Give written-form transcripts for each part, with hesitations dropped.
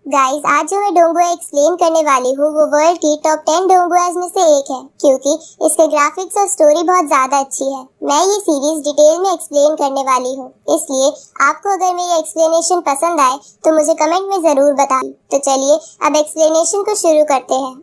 Guys, आज जो मैं डोंगुआ एक्सप्लेन करने वाली हूँ वो वर्ल्ड की टॉप 10 डोंगुआज में से एक है, क्योंकि इसके ग्राफिक्स और स्टोरी बहुत ज्यादा अच्छी है। मैं ये सीरीज डिटेल में एक्सप्लेन करने वाली हूँ, इसलिए आपको अगर मेरी एक्सप्लेनेशन पसंद आए तो मुझे कमेंट में जरूर बताएं। तो चलिए अब एक्सप्लेनेशन को शुरू करते हैं।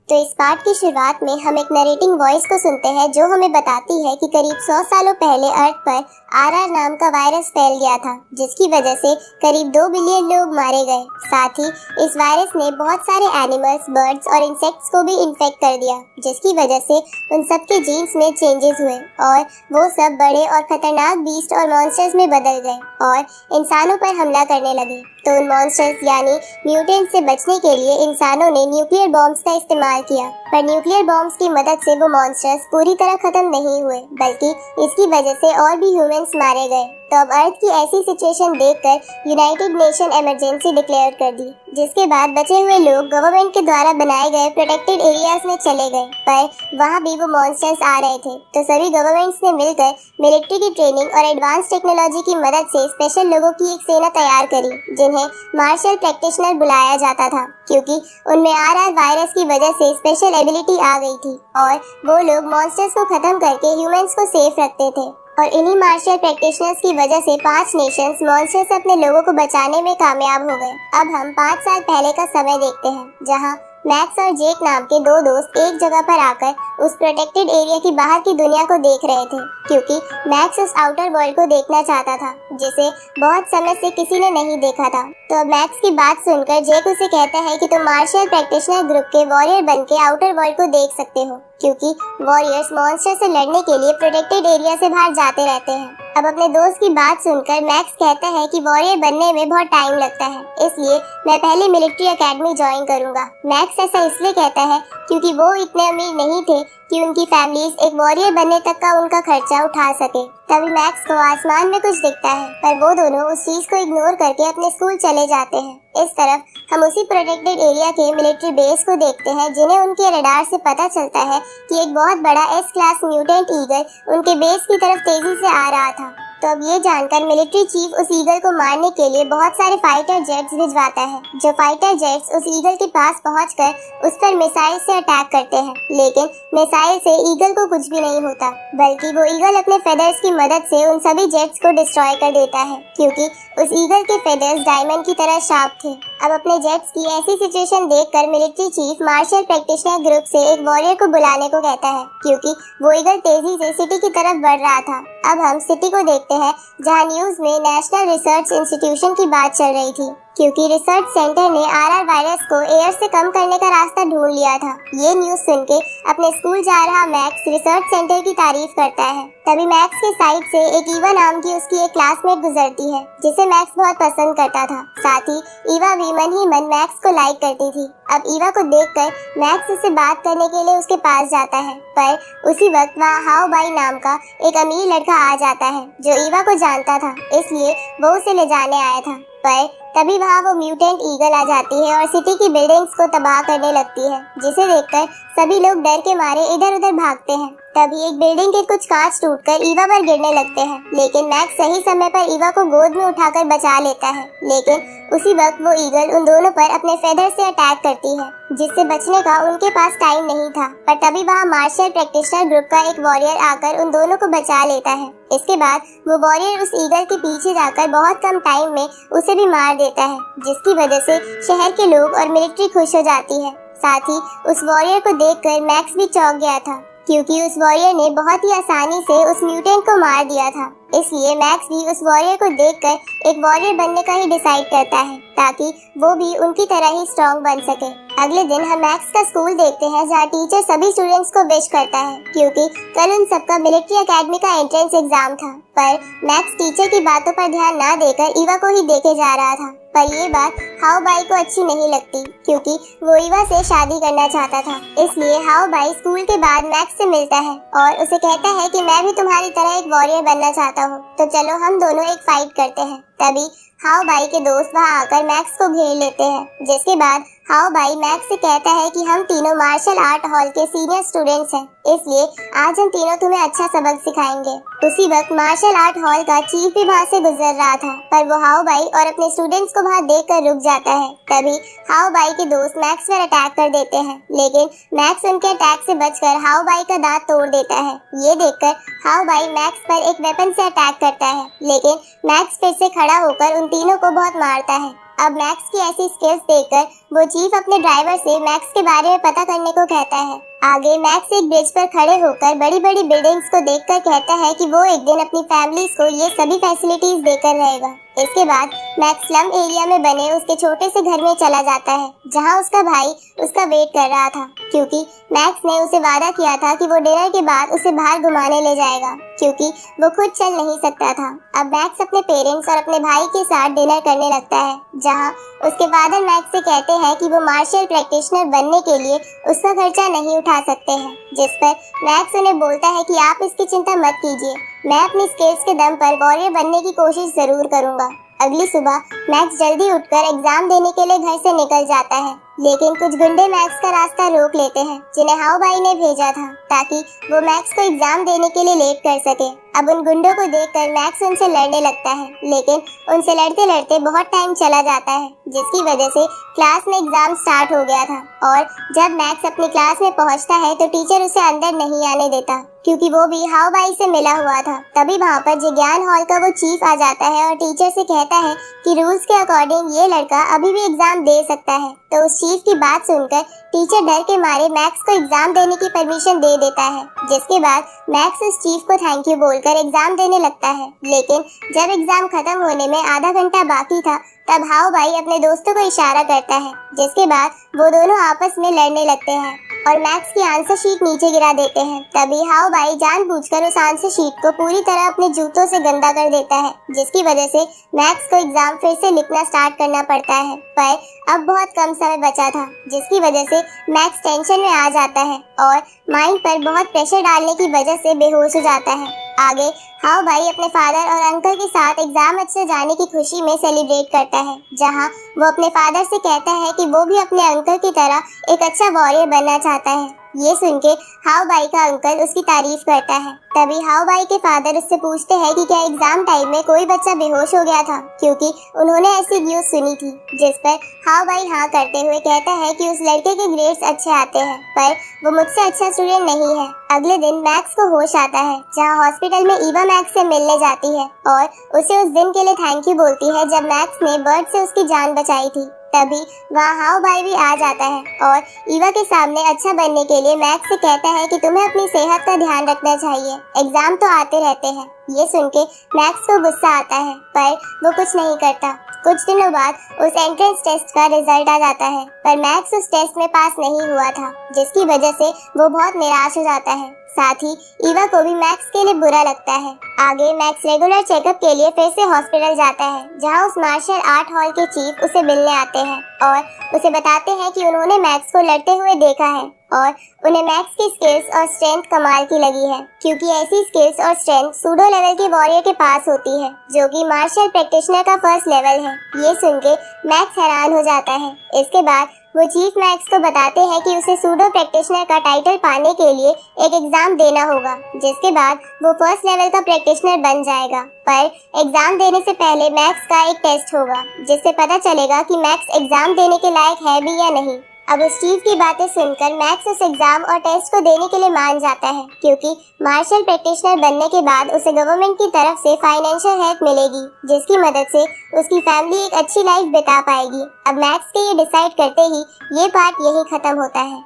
तो इस पार्ट की शुरुआत में हम एक नरेटिंग वॉइस को सुनते हैं जो हमें बताती है कि करीब 100 सालों पहले अर्थ पर आरआर नाम का वायरस फैल गया था, जिसकी वजह से करीब 2 बिलियन लोग मारे गए। साथ ही इस वायरस ने बहुत सारे एनिमल्स, बर्ड्स और इंसेक्ट्स को भी इन्फेक्ट कर दिया, जिसकी वजह से उन सबके जीन्स में चेंजेस हुए और वो सब बड़े और खतरनाक बीस्ट और मॉन्स्टर्स में बदल गए और इंसानों पर हमला करने लगे। तो उन मॉन्स्टर्स यानी म्यूटेंट से बचने के लिए इंसानों ने न्यूक्लियर बॉम्ब्स का इस्तेमाल किया, पर न्यूक्लियर बॉम्ब्स की मदद से वो मॉन्स्टर्स पूरी तरह खत्म नहीं हुए, बल्कि इसकी वजह से और भी ह्यूमंस मारे गए। तो अब अर्थ की ऐसी सिचुएशन देखकर यूनाइटेड नेशन इमरजेंसी डिक्लेयर कर दी, जिसके बाद बचे हुए लोग गवर्नमेंट के द्वारा बनाए गए प्रोटेक्टेड एरियाज में चले गए, पर वहाँ भी वो मॉन्स्टर्स आ रहे थे। तो सभी गवर्नमेंट्स ने मिलकर मिलिट्री की ट्रेनिंग और एडवांस टेक्नोलॉजी की मदद से स्पेशल लोगों की एक सेना तैयार करी, जिन्हें मार्शल प्रैक्टिशनर बुलाया जाता था, क्योंकि उनमें आरआर वायरस की वजह से स्पेशल एबिलिटी आ गई थी और वो लोग मॉन्स्टर्स को खत्म करके ह्यूमंस को सेफ रखते थे। और इन्हीं मार्शल प्रैक्टिशनर्स की वजह से 5 नेशंस मॉन्स्टर से अपने लोगों को बचाने में कामयाब हो गए। अब हम 5 साल पहले का समय देखते हैं, जहां मैक्स और जेक नाम के 2 दोस्त एक जगह पर आकर उस प्रोटेक्टेड एरिया की बाहर की दुनिया को देख रहे थे, क्योंकि मैक्स उस आउटर वर्ल्ड को देखना चाहता था, जिसे बहुत समय से किसी ने नहीं देखा था। तो अब मैक्स की बात सुनकर जेक उसे कहता है कि तुम मार्शल प्रैक्टिशनर ग्रुप के वॉरियर बनके आउटर वर्ल्ड को देख सकते हो, क्योंकि वॉरियर्स मॉन्स्टर से लड़ने के लिए प्रोटेक्टेड एरिया से बाहर जाते रहते हैं। अब अपने दोस्त की बात सुनकर मैक्स कहता है कि वॉरियर बनने में बहुत टाइम लगता है, इसलिए मैं पहले मिलिट्री एकेडमी ज्वाइन करूंगा। मैक्स ऐसा इसलिए कहता है क्योंकि वो इतने अमीर नहीं थे कि उनकी फैमिलीज एक वॉरियर बनने तक का उनका खर्चा उठा सके। तभी मैक्स को आसमान में कुछ दिखता है, पर वो दोनों उस चीज को इग्नोर करके अपने स्कूल चले जाते हैं। इस तरफ हम उसी प्रोटेक्टेड एरिया के मिलिट्री बेस को देखते हैं, जिन्हें उनके रडार से पता चलता है कि एक बहुत बड़ा एस क्लास म्यूटेंट ईगल उनके बेस की तरफ तेजी से आ रहा था। तो अब ये जानकर मिलिट्री चीफ उस ईगल को मारने के लिए बहुत सारे फाइटर जेट्स भिजवाता है, जो फाइटर जेट्स उस ईगल के पास पहुंचकर उस पर मिसाइल से अटैक करते हैं। लेकिन मिसाइल से ईगल को कुछ भी नहीं होता, बल्कि वो ईगल अपने फेदर्स की मदद से उन सभी जेट्स को डिस्ट्रॉय कर देता है, क्योंकि उस ईगल के फेदर्स डायमंड की तरह शार्प थे। अब अपने जेट्स की ऐसी सिचुएशन देखकर military chief marshal practitioner group से एक वॉरियर को बुलाने को कहता है, क्योंकि वो ईगल तेजी से सिटी की तरफ बढ़ रहा था। अब हम सिटी को देखते हैं, जहां न्यूज में नेशनल रिसर्च इंस्टीट्यूशन की बात चल रही थी, क्योंकि रिसर्च सेंटर ने आरआर वायरस को एयर से कम करने का रास्ता ढूंढ लिया था। ये न्यूज सुन के अपने स्कूल जा रहा मैक्स रिसर्च सेंटर की तारीफ करता है। तभी मैक्स के साइड से एक ईवा नाम की उसकी एक क्लासमेट गुजरती है, जिसे मैक्स बहुत पसंद करता था। साथ ही ईवा भी मन ही मन मैक्स को लाइक करती थी। अब ईवा को देखकर मैक्स उससे बात करने के लिए उसके पास जाता है, पर उसी वक्त वहाँ हाओ बाई नाम का एक अमीर लड़का आ जाता है, जो ईवा को जानता था, इसलिए वो उसे ले जाने आया था। पर तभी वहाँ वो म्यूटेंट ईगल आ जाती है और सिटी की बिल्डिंग्स को तबाह करने लगती है, जिसे देखकर सभी लोग डर के मारे इधर उधर भागते हैं। तभी एक बिल्डिंग के कुछ कांच टूटकर ईवा पर गिरने लगते हैं, लेकिन मैक्स सही समय पर ईवा को गोद में उठाकर बचा लेता है। लेकिन उसी वक्त वो ईगल उन दोनों पर अपने फेदर से अटैक करती है, जिससे बचने का उनके पास टाइम नहीं था। पर तभी वहाँ मार्शल प्रैक्टिशनर ग्रुप का एक वॉरियर आकर उन दोनों को बचा लेता है। इसके बाद वो वॉरियर उस ईगल के पीछे जाकर बहुत कम टाइम में उसे भी मार देता है, जिसकी वजह से शहर के लोग और मिलिट्री खुश हो जाती है। साथ ही उस वॉरियर को देखकर मैक्स भी चौंक गया था, क्योंकि उस वॉरियर ने बहुत ही आसानी से उस म्यूटेंट को मार दिया था। इसलिए मैक्स भी उस वॉरियर को देखकर एक वॉरियर बनने का ही डिसाइड करता है, ताकि वो भी उनकी तरह ही स्ट्रॉन्ग बन सके। अगले दिन हम मैक्स का स्कूल देखते हैं, जहाँ टीचर सभी स्टूडेंट्स को विश करता है, क्योंकि कल उन सबका मिलिट्री एकेडमी का एंट्रेंस एग्जाम था। पर मैक्स टीचर की बातों पर ध्यान न देकर ईवा को ही देखे जा रहा था। पर ये बात हाओ बाई को अच्छी नहीं लगती, क्योंकि वो ईवा से शादी करना चाहता था। इसलिए हाओ बाई स्कूल के बाद मैक्स से मिलता है और उसे कहता है कि मैं भी तुम्हारी तरह एक वॉरियर बनना चाहता हूँ, तो चलो हम दोनों एक फाइट करते हैं। तभी हाओ बाई के दोस्त वहाँ आकर मैक्स को घेर लेते हैं, जिसके बाद हाउ बाई मैक्स से कहता है कि हम तीनों मार्शल आर्ट हॉल के सीनियर स्टूडेंट्स हैं, इसलिए आज हम तीनों तुम्हें अच्छा सबक सिखाएंगे। उसी वक्त मार्शल आर्ट हॉल का चीफ भी वहाँ से गुजर रहा था, पर वो हाउ बाई और अपने स्टूडेंट्स को वहाँ देखकर रुक जाता है। तभी हाउ बाई के दोस्त मैक्स पर अटैक कर देते हैं, लेकिन मैक्स उनके अटैक से बचकर हाउ बाई का दांत तोड़ देता है। ये देखकर हाउ बाई मैक्स पर एक वेपन से अटैक करता है, लेकिन मैक्स फिर से खड़ा होकर उन तीनों को बहुत मारता है। अब मैक्स की ऐसी स्किल्स देखकर वो चीफ अपने ड्राइवर से मैक्स के बारे में पता करने को कहता है। आगे मैक्स एक ब्रिज पर खड़े होकर बड़ी बड़ी बिल्डिंग्स को देखकर कहता है कि वो एक दिन अपनी फैमिलीज को ये सभी फैसिलिटीज देकर रहेगा। इसके बाद मैक्स स्लम एरिया में बने उसके छोटे से घर में चला जाता है, जहां उसका भाई उसका वेट कर रहा था, क्योंकि मैक्स ने उसे वादा किया था कि वो डिनर के बाद उसे बाहर घुमाने ले जाएगा, क्योंकि वो खुद चल नहीं सकता था। अब मैक्स अपने पेरेंट्स और अपने भाई के साथ डिनर करने लगता है, जहां उसके फादर मैक्स से कहते हैं कि वो मार्शल प्रैक्टिशनर बनने के लिए उसका खर्चा नहीं उठा सकते हैं, जिस पर मैक्स उन्हें बोलता है कि आप इसकी चिंता मत कीजिए, मैं अपनी स्किल्स के दम पर वॉरियर बनने की कोशिश जरूर करूंगा। अगली सुबह मैक्स जल्दी उठकर एग्जाम देने के लिए घर से निकल जाता है, लेकिन कुछ गुंडे मैक्स का रास्ता रोक लेते हैं, जिन्हें हाउ बाई ने भेजा था ताकि वो मैक्स को एग्जाम देने के लिए लेट कर सके। अब उन गुंडों को देखकर मैक्स उनसे लड़ने लगता है, लेकिन उनसे लड़ते लड़ते बहुत टाइम चला जाता है, जिसकी वजह से क्लास में एग्जाम स्टार्ट हो गया था। और जब मैक्स अपनी क्लास में पहुंचता है तो टीचर उसे अंदर नहीं आने देता, क्योंकि वो भी हाउ बाई से मिला हुआ था। तभी वहाँ पर जिज्ञान हॉल का वो चीफ आ जाता है और टीचर से कहता है कि रूल्स के अकॉर्डिंग ये लड़का अभी भी एग्जाम दे सकता है। तो उस चीफ की बात सुनकर टीचर डर के मारे मैक्स को एग्जाम देने की परमिशन दे देता है, जिसके बाद मैक्स उस चीफ को थैंक यू बोलकर एग्जाम देने लगता है। लेकिन जब एग्जाम खत्म होने में आधा घंटा बाकी था, तब हाउ बाई अपने दोस्तों को इशारा करता है, जिसके बाद वो दोनों आपस में लड़ने लगते हैं और मैक्स की आंसर शीट नीचे गिरा देते हैं। तभी हाउ बाई जानबूझकर उस आंसर शीट को पूरी तरह अपने जूतों से गंदा कर देता है, जिसकी वजह से मैक्स को एग्जाम फिर से लिखना स्टार्ट करना पड़ता है। पर अब बहुत कम समय बचा था, जिसकी वजह से मैक्स टेंशन में आ जाता है और माइंड पर बहुत प्रेशर डालने की वजह से बेहोश हो जाता है। आगे हाउ बाई अपने फादर और अंकल के साथ एग्जाम अच्छे जाने की खुशी में सेलिब्रेट करता है, जहां वो अपने फादर से कहता है कि वो भी अपने अंकल की तरह एक अच्छा वॉरियर बनना चाहता है। ये सुन के हाउ बाई का अंकल उसकी तारीफ करता है। तभी हाउ बाई के फादर उससे पूछते हैं कि क्या एग्जाम टाइम में कोई बच्चा बेहोश हो गया था, क्योंकि उन्होंने ऐसी न्यूज़ सुनी थी। जिस पर हाउ बाई हाँ करते हुए कहता है कि उस लड़के के ग्रेड्स अच्छे आते हैं, पर वो मुझसे अच्छा स्टूडेंट नहीं है। अगले दिन मैक्स को होश आता है, जहाँ हॉस्पिटल में ईवा मैक्स से मिलने जाती है और उसे उस दिन के लिए थैंक यू बोलती है जब मैक्स ने बर्ड से उसकी जान बचाई थी। तभी वहाँ हाउ बाई भी आ जाता है और ईवा के सामने अच्छा बनने के लिए मैक्स से कहता है कि तुम्हें अपनी सेहत का ध्यान रखना चाहिए, एग्जाम तो आते रहते हैं। ये सुन के मैक्स को गुस्सा आता है, पर वो कुछ नहीं करता। कुछ दिनों बाद उस एंट्रेंस टेस्ट का रिजल्ट आ जाता है, पर मैक्स उस टेस्ट में पास नहीं हुआ था, जिसकी वजह से वो बहुत निराश हो जाता है। साथ ही ईवा को भी मैक्स के लिए बुरा लगता है। आगे मैक्स रेगुलर चेकअप के लिए फिर से हॉस्पिटल जाता है, जहां उस मार्शल आर्ट हॉल के चीफ उसे मिलने आते हैं और उसे बताते हैं कि उन्होंने मैक्स को लड़ते हुए देखा है और उन्हें मैक्स की स्किल्स और स्ट्रेंथ कमाल की लगी है, क्योंकि ऐसी स्किल्स और स्ट्रेंथ सूडो लेवल के वॉरियर के पास होती है, जो कि मार्शल प्रैक्टिशनर का फर्स्ट लेवल है। ये सुन के मैक्स हैरान हो जाता है। इसके बाद वो चीफ मैक्स को बताते हैं कि उसे सूडो प्रैक्टिशनर का टाइटल पाने के लिए एक एग्जाम देना होगा, जिसके बाद वो फर्स्ट लेवल का प्रैक्टिशनर बन जाएगा। पर एग्जाम देने से पहले मैक्स का एक टेस्ट होगा, जिससे पता चलेगा कि मैक्स एग्जाम देने के लायक है भी या नहीं। अब उस चीफ की बातें सुनकर मैक्स उस एग्जाम और टेस्ट को देने के लिए मान जाता है, क्योंकि मार्शल प्रैक्टिशनर बनने के बाद उसे गवर्नमेंट की तरफ से फाइनेंशियल हेल्प मिलेगी, जिसकी मदद से उसकी फैमिली एक अच्छी लाइफ बिता पाएगी। अब मैक्स के ये डिसाइड करते ही ये पार्ट यही खत्म होता है।